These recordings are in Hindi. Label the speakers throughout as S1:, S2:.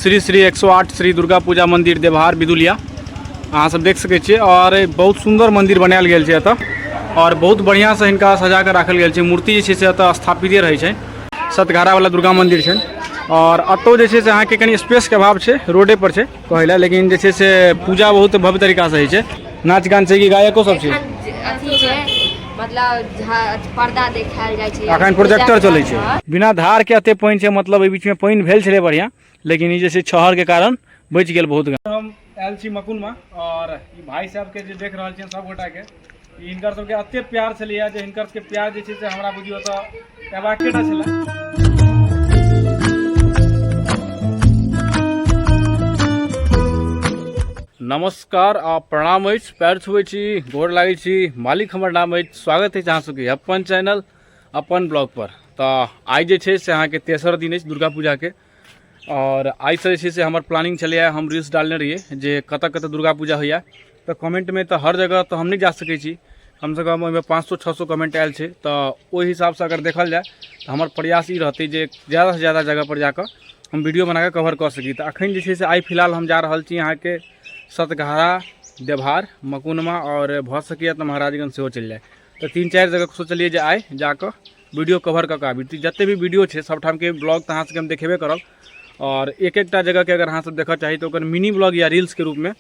S1: श्री श्री 108 श्री दुर्गा पूजा मंदिर देवहार बिदुलिया अहाँ सब देख सके छियै। और बहुत सुंदर मंदिर बनायल गेल छै एतऽ और बहुत बढ़िया से इनका सजा कर राखल गेल छै। मूर्ति जे छै से एतऽ स्थापिते रहै छै। सतघारा वाला दुर्गा मंदिर छै और अतौ जे छै से अहाँ के कनी स्पेस के अभाव छै, रोडे पर छै कहैला, लेकिन जे छै से पूजा बहुत भव्य तरीका से होइ छै। नाच गान छै कि गायको सब छै,
S2: मतलब पर्दा देखायल जाय छै,
S1: अखन प्रोजेक्टर चलै छै। बिना धार के एते पानि छै, मतलब एहि बीच में पानि भेल छलै बढ़िया, लेकिन ई जे छै छहर के कारण बचि गेल बहुत। हम आयल छी मकुन में और ई भाई साहब के जे देख रहल छियै सब गोटा के, हिनकर सबके एते प्यार छलैया जे हिनकर सबके प्यार जे छै से हमरा बुझियो तऽ एबाके टा छलै। नमस्कार आ प्रणाम अछि, पैर छुए छी, गोर लागै छी, मालिक हमर नाम अछि। स्वागत है अहाँ सबके अपन चैनल अपन ब्लॉग पर। तो आइ जे छै से अहाँ के तेसर दिन अछि दुर्गा पूजा के और आई से जे छै से हमर प्लानिंग छलै, हम रील्स डालने रहिए जे कतऽ कतऽ दुर्गा पूजा होइया। तो कमेंट में तो हर जगह तो हम नहीं जा सकै छी, कम से कम ओहिमे 500-600 कमेंट आयल छै। तो ओहि हिसाब से अगर देखल जाए तो हमर प्रयास ई रहतै जे ज़्यादा से ज़्यादा जगह पर जाकर हम वीडियो बना के कवर कर सकी। तो अखन जे छै से आइ फिलहाल हम जा रहल छी यहाँ के सतघारा, देवहार, मकुनमा और भऽ सकैए तो महाराजगंज से चलि जाए। तो 3-4 जगह सोचलिए जे आइ जाकर वीडियो कवर कऽ के आबी। जते भी वीडियो है सब ठाम के ब्लॉग तो अहाँ सबके हम देखेबे करब और एक एकटा जगह के अगर अहाँ सब देखऽ चाही तो मिनी ब्लॉग या रील्स के रूप में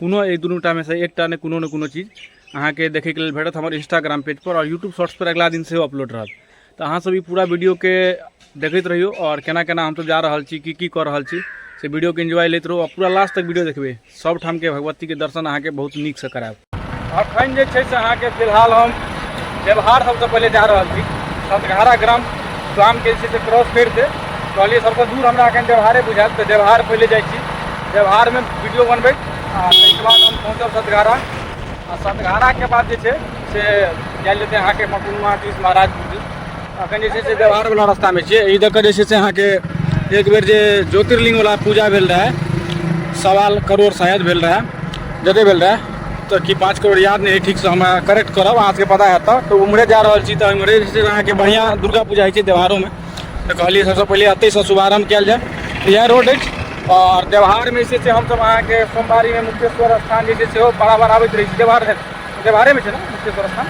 S1: कोनो एक दुनूटा में से एकटा ने कोनो चीज़ अहाँ के देखे के लिए भेटत हमर इंस्टाग्राम पेज पर और यूट्यूब शॉर्ट्स पर अगला दिन से अपलोड रहत। तो अहाँ सब ई पूरा वीडियो के देखैत रहियो और केना केना हम सब जा रहल छी, की कऽ रहल छी से वीडियो के एंजॉय लेते रहो और पूरा लास्ट तक वीडियो देखबे। सब ठाम के भगवती के दर्शन अहाँ के बहुत नीक से करायब। अखन जे छै से अहाँ के फिलहाल हम देवहार सबसे पहले जा रहल छी। सतघारा गाम के जे छै से क्रॉस करते कहलिए सबसे दूर हमरा अखन देवहारे बुझायत, तो देवहार पहले जाइ छी। देवहार में वीडियो बनबै आ ताहिके बाद हम पहुँचब सतघारा आ सतघारा के बाद जे छै से जाय लेते अहाँ के मकुनमा तीस महाराज मंदिर। अखन जे छै से देवहार वाला रास्ता में छियै। ई देख जे छै से अहाँ के एक बेर जे ज्योतिर्लिंग वाला पूजा भेल रहा, 1.25 करोड़ शायद भेल रहा, जते भेल रहा तो कि 5 करोड़ याद नहीं ठीक से, हमरा करेक्ट करब अहाँ के पता है। तो उम्हरे जा रहल छी। तो उम्हरे जे छै अहाँ के बढ़िया दुर्गा पूजा होइ छै देवहारो में। तो कहलिए सबसे पहले एतै से शुभारंभ कयल जाए। यह रोड अछि और देवहार में जे छै हम सब अहाँ के सोमवारी में मुक्तेश्वर स्थान जे छै सेहो बराबर आबैत रहै छी। देवहारे में छै ना मुक्तेश्वर स्थान,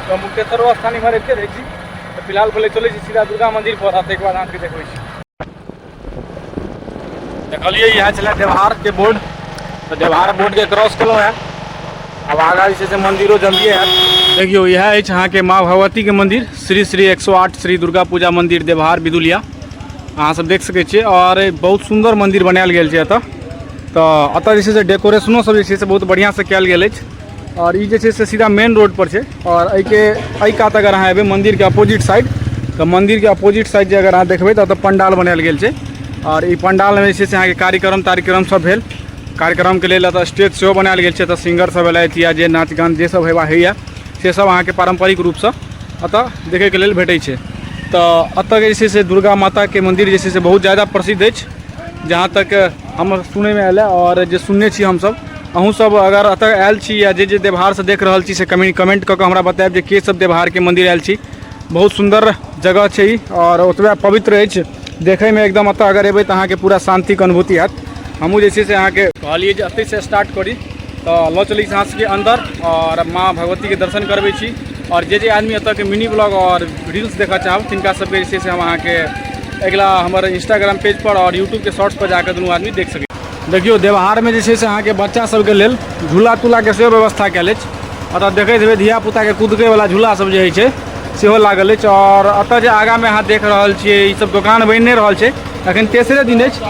S1: तो मुक्तेश्वर स्थान इम्हर एते रहै छी। तो फिलहाल पहले चलै छी सीधा दुर्गा मंदिर पर, ताहिके बाद अहाँ के देखबै छी। देखलिए यहाँ चला देवहार के बोर्ड, तो देवहार बोर्ड के क्रॉस कलो है। अब आगा जे से मंदिरों जल्दी है। देखियो यह है अहाँ के माँ भगवती के मंदिर श्री श्री 108 श्री दुर्गा पूजा मंदिर देवहार बिदुलिया अहाँ सब देख सके छियै। और बहुत सुंदर मंदिर बनायल गेल छै एतऽ। तो एतऽ जे छै से डेकोरेशनो सब जे छै से बहुत बढ़िया से कयल गेल अछि और ई जे छै से सीधा मेन रोड पर छै। और एहि कात अगर अहाँ एबै मंदिर के अपोजिट साइड, तो मंदिर के अपोजिट साइड जे अगर अहाँ देखबै तो एतऽ पंडाल बनायल गेल छै और ई पंडाल में जे छै से अहाँ के कार्यक्रम सब भेल। कार्यक्रम के लेल एतऽ स्टेज सेहो बनायल गेल छै। एतऽ सिंगर सब एलथि या जे नाच गान जे सब होइया से सब अहाँ के पारंपरिक रूप से एतऽ देखे के लेल भेटै छै। तो एतऽ जे छै से दुर्गा माता के मंदिर जे छै से बहुत ज़्यादा प्रसिद्ध अछि, जहाँ तक हम सुनै में आयल और जे सुनने छी हम सब। अहूँ सब अगर एतऽ आयल छी या जे देवहार से देख रहल छी से कमेंट कऽ के हमरा बतायब जे के सब देवहार के मंदिर आयल छी। बहुत सुंदर जगह छै ई और ओतबे पवित्र अछि देखे में एकदम। एतऽ अगर एबै तो अहाँ के पूरा शांति के अनुभूति हैत। हमहूँ जे छै से अहाँ के कहलिए जे एतै से स्टार्ट करी, तो लऽ चली अहाँ सबके अंदर और माँ भगवती के दर्शन करबै छी। और जे आदमी एतऽ के मिनी ब्लॉग और रील्स देखऽ चाहब तिनका सबके जे छै से हम अहाँ के अगला हमर इंस्टाग्राम पेज पर और यूट्यूब के शॉर्ट्स पर जाकर दुनू आदमी देख सकै। देखियो देवहार में जे छै से अहाँ के बच्चा सबके लेल झूला तूला के सेहो व्यवस्था कयल अछि। एतऽ देखैत हेबै धिया पुता के कूदके वाला झूला सब जे होइ छै सेहो लागल अछि। और एतऽ जे आगा में अहाँ देख रहल छियै ई सब दुकान बनि नहि रहल छै, अखन तेसरे दिन अछि,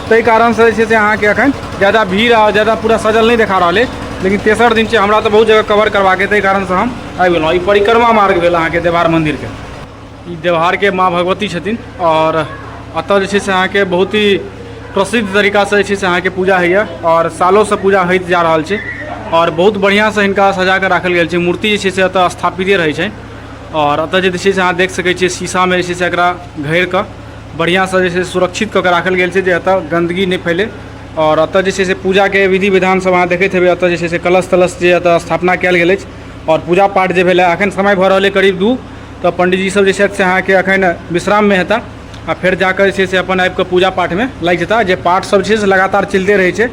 S1: ताहि कारण से जे छै से अहाँ के अखन ज़्यादा भीड़ और ज़्यादा पूरा सजल नहीं देखा रहल है। लेकिन तेसर दिन छै, हमरा तो बहुत जगह कवर करवा के, ताहि कारण से हम आबि गेलहुँ। ई परिक्रमा मार्ग भेल अहाँ के देवहार मंदिर के। ई देवहार के माँ भगवती छथिन और एतऽ जे छै से अहाँ के बहुत ही प्रसिद्ध तरीका से जे छै से अहाँ के पूजा होइया और सालों से पूजा होइत जा रहल छै और बहुत बढ़िया से हिनका सजा के राखल गेल छै। मूर्ति जे छै से एतऽ स्थापिते रहै छै और एतऽ जे छै से अहाँ देख सकै छियै शीशा में जे छै से एकरा घेर कऽ बढ़िया से जे छै सुरक्षित कऽ के राखल गेल छै जे एतऽ गंदगी नहीं फैले। और एतऽ जे छै से पूजा के विधि विधान सब अहाँ देखैत हेबै। एतऽ जे छै से कलश तलश जे एतऽ स्थापना कयल गेल अछि और पूजा पाठ जे भेल अखन समय भऽ रहल है करीब 2, तो पंडित जी सब जे छथि से अहाँ के अखन विश्राम में हेता आ फिर जाकर जे छै से अपन आबि कऽ पूजा पाठमे लागि जेता। जे पाठ सब छै से लगातार चलिते रहै छै।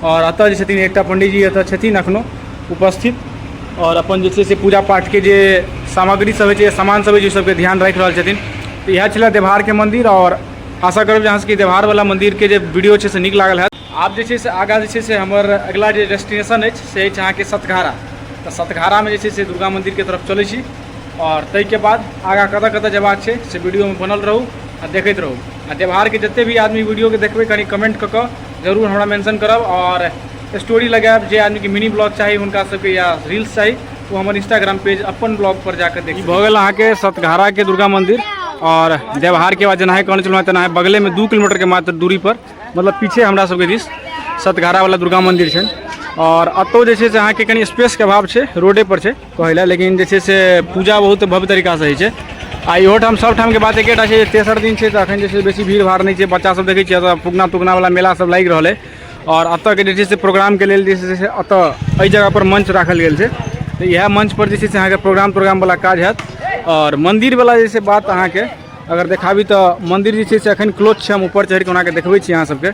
S1: और एतऽ जे छथिन एकटा पंडितजी एतऽ छथिन एखनो उपस्थित, और अपन जे छै से पूजा पाठके जे सामग्री सब होइ छै, सामान सब होइ छै, सबके ध्यान राखि रहल छथिन। तऽ इएह छलै देवहारके मन्दिर, और आशा करब जे अहाँ सबके देवहारवला मन्दिरके जे वीडियो छै से नीक लागल हैत। आब जे छै से आगाँ जे छै से हमर अगिला जे डेस्टिनेशन अछि से अछि अहाँके सतघारा। तऽ सतघारामे जे छै से दुर्गा मन्दिरके तरफ चलै छी, और ताहिके बाद आगाँ कतऽ कतऽ जेबाक छै से वीडियोमे बनल रहू आ देखैत रहू। आ देवहारके जतेक भी आदमी वीडियोके देखबै कनि कमेंट कऽ कऽ जरूर हमरा मेंशन करब, और स्टोरी लगायब। जे आदमीके मिनी ब्लॉग चाही हुनका सबके या रील्स चाही तो हमर इंस्टाग्राम पेज अपन ब्लॉग पर जाकर देखिए। भऽ गेल अहाँके सतघाराके दुर्गा मन्दिर, और देवहारके बाद जेनाहि कहने छलहुँ तेनाहि बगलेमे 2 किलोमीटरके मात्र दूरी पर, मतलब पीछे हमरा सबके दिस सतघारावला दुर्गा मन्दिर छै। और एतौ जे छै से अहाँके कनि स्पेसके अभाव छै, रोडे पर छै कहै लए, लेकिन जे छै से पूजा बहुत भव्य तरीकासँ होइ छै। आ इहो ठाम सब ठामके बात एकेटा छै, तेसर दिन छै तऽ एखन जे छै बेसी भीड़ भाड़ नहि छै। बच्चा सब देखै छियै एतऽ फुकना तुकनावला मेला सब लागि रहल है, और एतऽके जे छै से प्रोग्रामके लेल जे छै से एतऽ एहि जगह पर मंच राखल गेल छै। तऽ इएह मंच पर जे छै से अहाँके प्रोग्रामवला काज हैत। और मन्दिरवला जे छै बात अहाँके अगर देखाबी तऽ मन्दिर जे छै से एखन क्लोज छै। हम ऊपर चढ़ि कऽ अहाँके देखबै छी अहाँ सबके।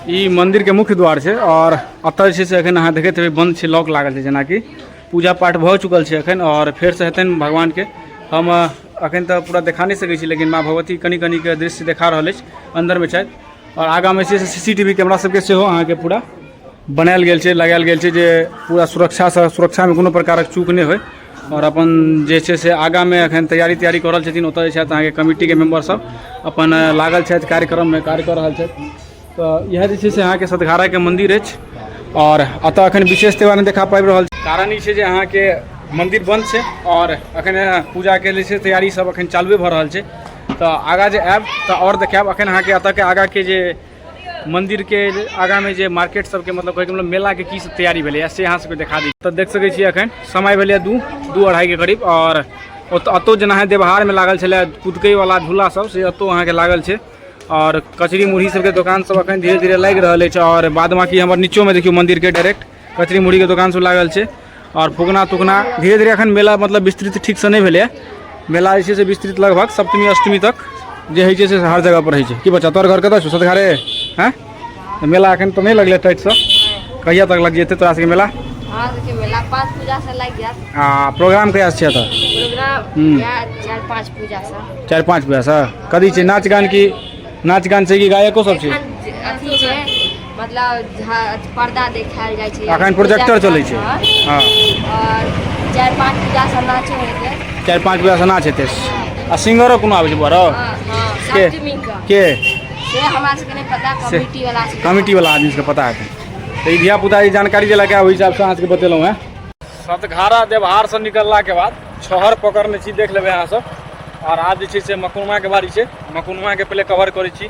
S1: ई मन्दिरके मुख्य द्वार छै, और एतऽ जे छै से एखन अहाँ देखैत हेबै बन्द छै, लॉक लागल छै। जेनाकि पूजा पाठ भऽ चुकल छै एखन, और फेरसँ हेतनि भगवानके। हम एखन तऽ पूरा देखा नहि सकै छी, लेकिन माँ भगवती कनि कनिके दृश्य देखा रहल अछि अन्दरमे छथि। और आगाँमे जे छै से CCTV कैमरा सबके सेहो अहाँके पूरा बनायल गेल छै, लगायल गेल छै, जे पूरा सुरक्षामे कोनो प्रकारक चूक नहि होइ। और अपन जे छै से आगाँमे एखन तैयारी कऽ रहल छथिन। ओतऽ जे छथि अहाँके कमिटीके मेम्बर सब अपन लागल छथि कार्यक्रममे, कार्य कऽ रहल छथि। तऽ इएह जे छै से अहाँके सतघाराके मन्दिर अछि, और एतऽ एखन विशेष त्यौहार नहि देखा पाबि रहल छै। कारण ई छै जे अहाँके मन्दिर बन्द छै, और एखन पूजाके जे छै तैयारी सब एखन चालुए भऽ रहल छै। तऽ आगाँ जे आयब तऽ आओर देखायब। एखन अहाँके एतऽके आगाँके जे मन्दिरके आगाँमे जे मार्केट सबके मतलब कहैके मतलब मेलाके की सब तैयारी भेलैए से अहाँ सबके देखा दी। तऽ देख सकै छियै एखन समय भेलैए 2-2:30 के करीब, और एतौ जेना देवहारमे लागल छलै कुदकैवला झूला सब से एतौ अहाँके लागल छै। और कचरी मुरही सबके दोकान सब एखन धीरे धीरे लागि रहल अछि। और बाद बाकी हमर नीचोमे देखियौ मन्दिरके डायरेक्ट कचरी मुरहीके दोकान सब लागल छै। और फुकना तुकना धीरे धीरे एखन मेला मतलब विस्तृत ठीकसँ नहि भेलैए। मेला जे छै से विस्तृत लगभग सप्तमी अष्टमी तक जे होइ छै से हर जगह पर होइ छै। की बच्चा तोहर घर कतऽ छौ? सतघारे हैं? मेला एखन तो नहीं लगले टाइटसँ, कहिया तक लग जेतै तोरा सबके मेला?
S2: हाँ देखिए मेला 5 पूजा से लग जात।
S1: प्रोग्राम कहिया से छै एतऽ?
S2: प्रोग्राम या 4-5 पूजा से।
S1: 4-5 पूजा से कथी छै? नाच गान छै कि गायको सब छै?
S2: अथी छै मतलब पर्दा देखायल जाइ छै।
S1: एखन प्रोजेक्टर चलै छै। हाँ,
S2: और 4-5 पूजा से नाच हेतै।
S1: 4-5 पूजा से नाच हेतै। आ सिंगरो कोनो आबै छै बड़ो?
S2: हाँ
S1: के
S2: सप्तमी
S1: के
S2: से हमरा सबके नहीं पता,
S1: कमिटी वाला आदमी सबके पता हेतै। तऽ ई धिया पुता ई जानकारी देलक ओहि हिसाबसँ अहाँ सबके बतेलहुँ हैं। सतघारा देवहारसँ निकललाके बाद छहर पकड़ने छी, देख लेबै अहाँ सब। और आज जे छै से मकुनवाके बारी छै, मकुनवाके पहिले कवर करै छी।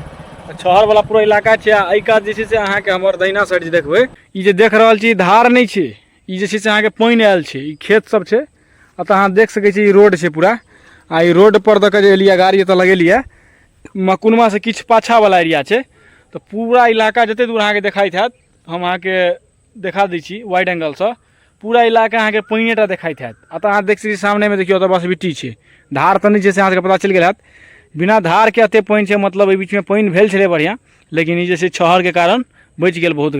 S1: छहरवला पूरा इलाका छै। आ एहि कात जे छै से अहाँके हमर दहिना साइड जे देखबै, ई जे देख रहल छी धार नहि छै, ई जे छै से अहाँके पानि आयल छै, ई खेत सब छै। एतऽ अहाँ देख सकै छी ई रोड छै पूरा। आ ई रोड पर दऽ कऽ जे एलियै गाड़ी एतऽ लगेलियै, मकुनवा से किछु पाछावला एरिया छै। तऽ पूरा इलाका जतेक दूर अहाँके देखाइत हैत, हम अहाँके देखा दै छी वाइड एंगलसँ। पूरा इलाका अहाँके पानिएटा देखाइत हैत। एतऽ अहाँ देख सकै छी सामनेमे देखियौ एतऽ बस बिट्टी छै, धार तऽ नहि छै से अहाँ सबके पता चलि गेल हैत। बिना धारके एतेक पानि छै, मतलब एहि बीचमे पानि भेल छलै बढ़िआँ, लेकिन ई जे छै छहरके कारण बचि गेल बहुत।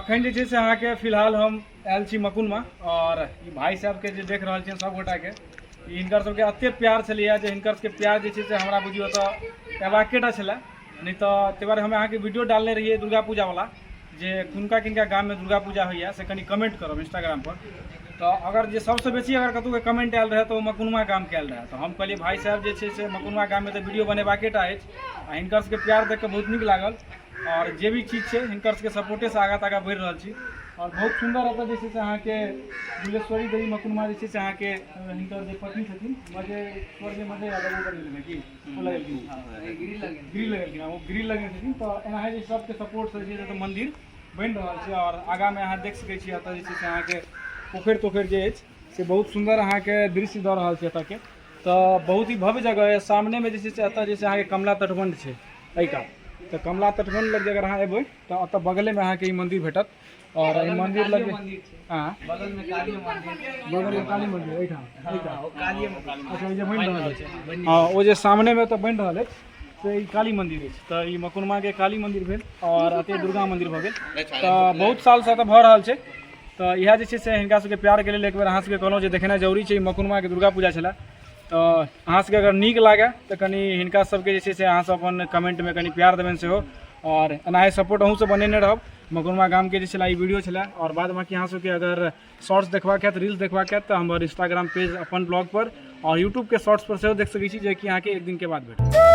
S1: एखन जे छै से अहाँके फिलहाल हम आयल छी मकुनवा। और ई भाई साहबके जे देख रहल छियनि सभगोटाके, हिनकर सबके एतेक प्यार छलैए जे हिनकर सबके प्यार जे छै से हमरा बुझियौ तऽ एबाकेटा छलै। नहीं तो ताहि दुआरे हम अहाँके वीडियो डालने रहिए दुर्गा पूजा वाला, जे किनका किनका गाम में दुर्गा पूजा होइए से कनि कमेंट करब इंस्टाग्राम पर। तो अगर जे सबसे बेसी अगर कतौ के कमेंट आयल रहे तो मकुनवा गाम के आयल रहे। तो हम कहलिए भाई साहब जे छै से मकुनवा गाम में तो वीडियो बनेबाकेटा अछि, आ हिनकर सबके प्यार देख के बहुत नीक लागल। और जे भी चीज छै हिनकर सबके सपोर्टे से आगाँ तागा बढ़ि रहल छी। और बहुत सुंदर एतऽ जे छै से अहाँके दुलेश्वरी देवी मकुनवा जे छै से अहाँके हिनकर जे पत्नी छथिन मजेश्वर जे मजे यादव ओ लगेलखिन कि ओ लगेलखिन ग्रिल लगेलखिन, वो ग्रिल लगेने छथिन। तो एनाहे जे सबके सपोर्ट से जे छै मंदिर बनि रहल छै। और आगाँ में अहाँ देख सकै छी एतऽ जे छै से अहाँके पोखरि तोखरि जे अछि से बहुत सुंदर अहाँके दृश्य दऽ रहल छै एतऽ के। तो बहुत ही भव्य जगह है। सामने में जे छै से एतऽ जे छै अहाँके कमला तटबंध छै एहि कात। तो कमला तटबंध लग अगर अहाँ एबै तो एतऽ बगले में अहाँके ई मंदिर भेटत। और ई मंदिर लग बगल में काली मंदिर एहिठाम अच्छा जे बनि रहल छै। हाँ, वो जे सामने में तो बनि रहल अछि से ई काली मंदिर अछि तो ई मकुनमा के काली मंदिर भेल और अते दुर्गा मंदिर भऽ गेल तो बहुत साल से तऽ भऽ रहल छै तो इएह जे छै से हिनका सबके प्यार के लेल एक बेर अहाँ सबके कहलहुँ जे देखेनाइ जरूरी छै। ई मकुनमा के दुर्गा पूजा छलै तो अहाँ सबके अगर नीक लागे तो कनि हिनका सबके जे छै से अहाँ सब अपन कमेंट में कनि प्यार देबनि सेहो और एनाहे सपोर्ट अहूँ सब बनेने रहब। मकुनमा गाम के जे छलै ई वीडियो छलै और बाद बाकी अहाँ सबके अगर शॉर्ट्स देखबाक है तो रील्स देखबाक है तो हमर इंस्टाग्राम पेज अपन ब्लॉग पर और यूट्यूब के शॉर्ट्स पर सेहो देख सकै छी जे कि अहाँके एक दिन के बाद भेटत।